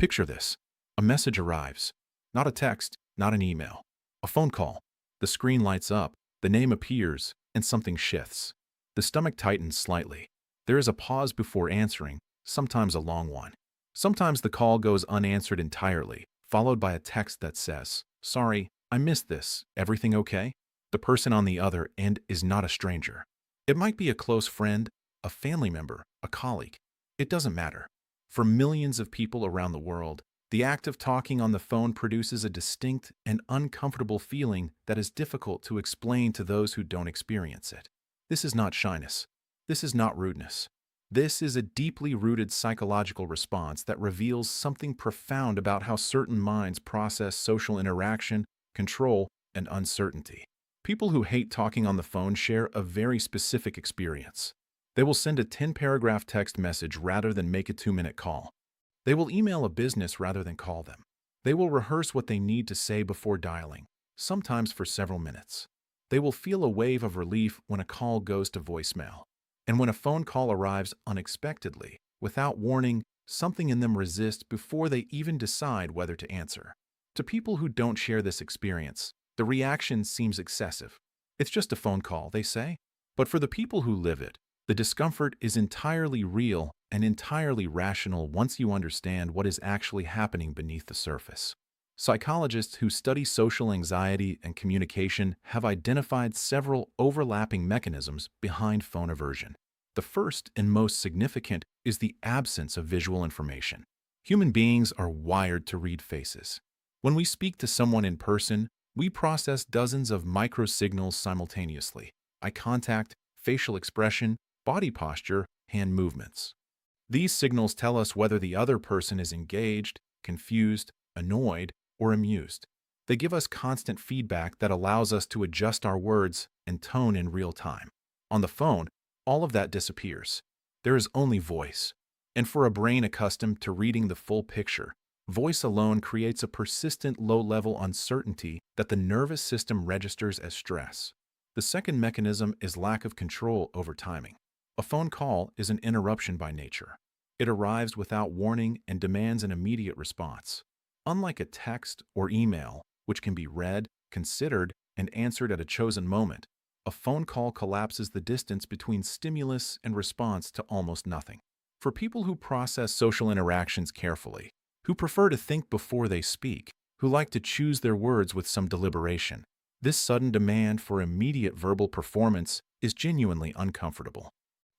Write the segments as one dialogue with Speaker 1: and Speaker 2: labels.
Speaker 1: Picture this. A message arrives. Not a text, not an email. A phone call. The screen lights up, the name appears, and something shifts. The stomach tightens slightly. There is a pause before answering, sometimes a long one. Sometimes the call goes unanswered entirely, followed by a text that says, "Sorry, I missed this. Everything okay?" The person on the other end is not a stranger. It might be a close friend, a family member, a colleague. It doesn't matter. For millions of people around the world, the act of talking on the phone produces a distinct and uncomfortable feeling that is difficult to explain to those who don't experience it. This is not shyness. This is not rudeness. This is a deeply rooted psychological response that reveals something profound about how certain minds process social interaction, control, and uncertainty. People who hate talking on the phone share a very specific experience. They will send a 10-paragraph text message rather than make a 2-minute call. They will email a business rather than call them. They will rehearse what they need to say before dialing, sometimes for several minutes. They will feel a wave of relief when a call goes to voicemail. And when a phone call arrives unexpectedly, without warning, something in them resists before they even decide whether to answer. To people who don't share this experience, the reaction seems excessive. It's just a phone call, they say. But for the people who live it, the discomfort is entirely real and entirely rational once you understand what is actually happening beneath the surface. Psychologists who study social anxiety and communication have identified several overlapping mechanisms behind phone aversion. The first and most significant is the absence of visual information. Human beings are wired to read faces. When we speak to someone in person, we process dozens of microsignals simultaneously: eye contact, facial expression, body posture, hand movements. These signals tell us whether the other person is engaged, confused, annoyed, or amused. They give us constant feedback that allows us to adjust our words and tone in real time. On the phone, all of that disappears. There is only voice. And for a brain accustomed to reading the full picture, voice alone creates a persistent low-level uncertainty that the nervous system registers as stress. The second mechanism is lack of control over timing. A phone call is an interruption by nature. It arrives without warning and demands an immediate response. Unlike a text or email, which can be read, considered, and answered at a chosen moment, a phone call collapses the distance between stimulus and response to almost nothing. For people who process social interactions carefully, who prefer to think before they speak, who like to choose their words with some deliberation, this sudden demand for immediate verbal performance is genuinely uncomfortable.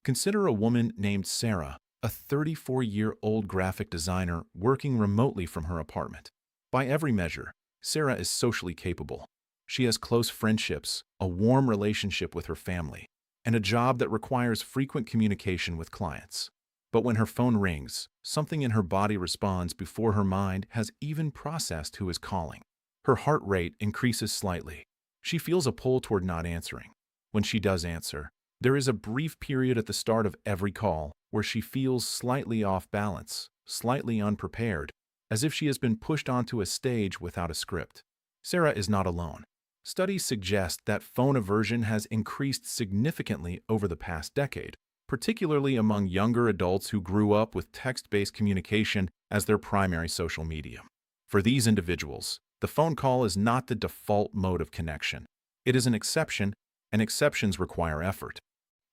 Speaker 1: Consider a woman named Sarah, a 34-year-old graphic designer working remotely from her apartment. By every measure, Sarah is socially capable. She has close friendships, a warm relationship with her family, and a job that requires frequent communication with clients. But when her phone rings, something in her body responds before her mind has even processed who is calling. Her heart rate increases slightly. She feels a pull toward not answering. When she does answer, there is a brief period at the start of every call where she feels slightly off balance, slightly unprepared, as if she has been pushed onto a stage without a script. Sarah is not alone. Studies suggest that phone aversion has increased significantly over the past decade, particularly among younger adults who grew up with text-based communication as their primary social medium. For these individuals, the phone call is not the default mode of connection. It is an exception, and exceptions require effort.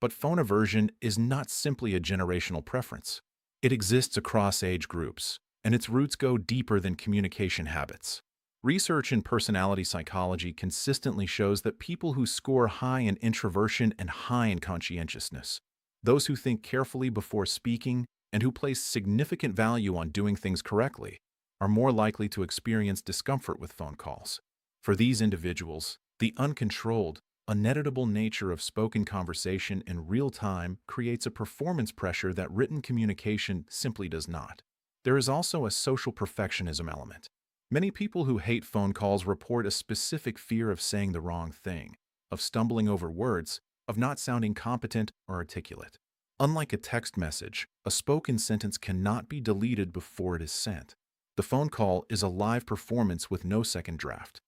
Speaker 1: But phone aversion is not simply a generational preference. It exists across age groups, and its roots go deeper than communication habits. Research in personality psychology consistently shows that people who score high in introversion and high in conscientiousness, those who think carefully before speaking and who place significant value on doing things correctly, are more likely to experience discomfort with phone calls. For these individuals, the uncontrolled, uneditable nature of spoken conversation in real time creates a performance pressure that written communication simply does not. There is also a social perfectionism element. Many people who hate phone calls report a specific fear of saying the wrong thing, of stumbling over words, of not sounding competent or articulate. Unlike a text message, a spoken sentence cannot be deleted before it is sent. The phone call is a live performance with no second draft.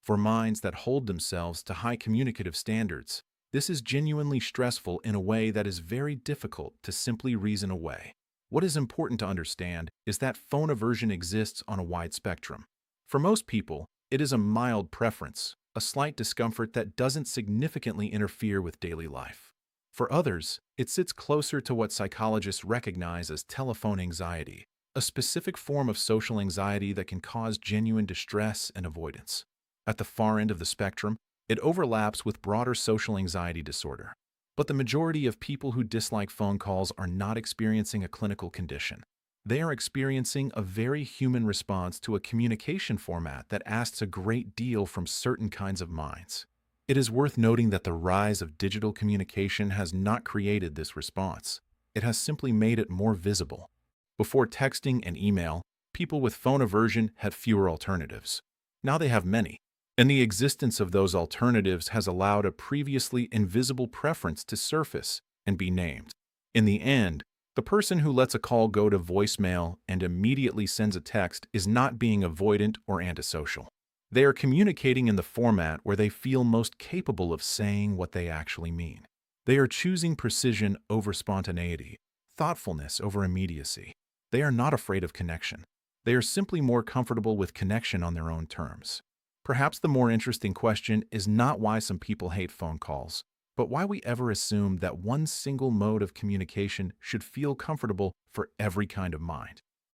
Speaker 1: For minds that hold themselves to high communicative standards, this is genuinely stressful in a way that is very difficult to simply reason away. What is important to understand is that phone aversion exists on a wide spectrum. For most people, it is a mild preference, a slight discomfort that doesn't significantly interfere with daily life. For others, it sits closer to what psychologists recognize as telephone anxiety, a specific form of social anxiety that can cause genuine distress and avoidance. At the far end of the spectrum, it overlaps with broader social anxiety disorder. But the majority of people who dislike phone calls are not experiencing a clinical condition. They are experiencing a very human response to a communication format that asks a great deal from certain kinds of minds. It is worth noting that the rise of digital communication has not created this response. It has simply made it more visible. Before texting and email, people with phone aversion had fewer alternatives. Now they have many. And the existence of those alternatives has allowed a previously invisible preference to surface and be named. In the end, the person who lets a call go to voicemail and immediately sends a text is not being avoidant or antisocial. They are communicating in the format where they feel most capable of saying what they actually mean. They are choosing precision over spontaneity, thoughtfulness over immediacy. They are not afraid of connection. They are simply more comfortable with connection on their own terms. Perhaps the more interesting question is not why some people hate phone calls, but why we ever assume that one single mode of communication should feel comfortable for every kind of mind.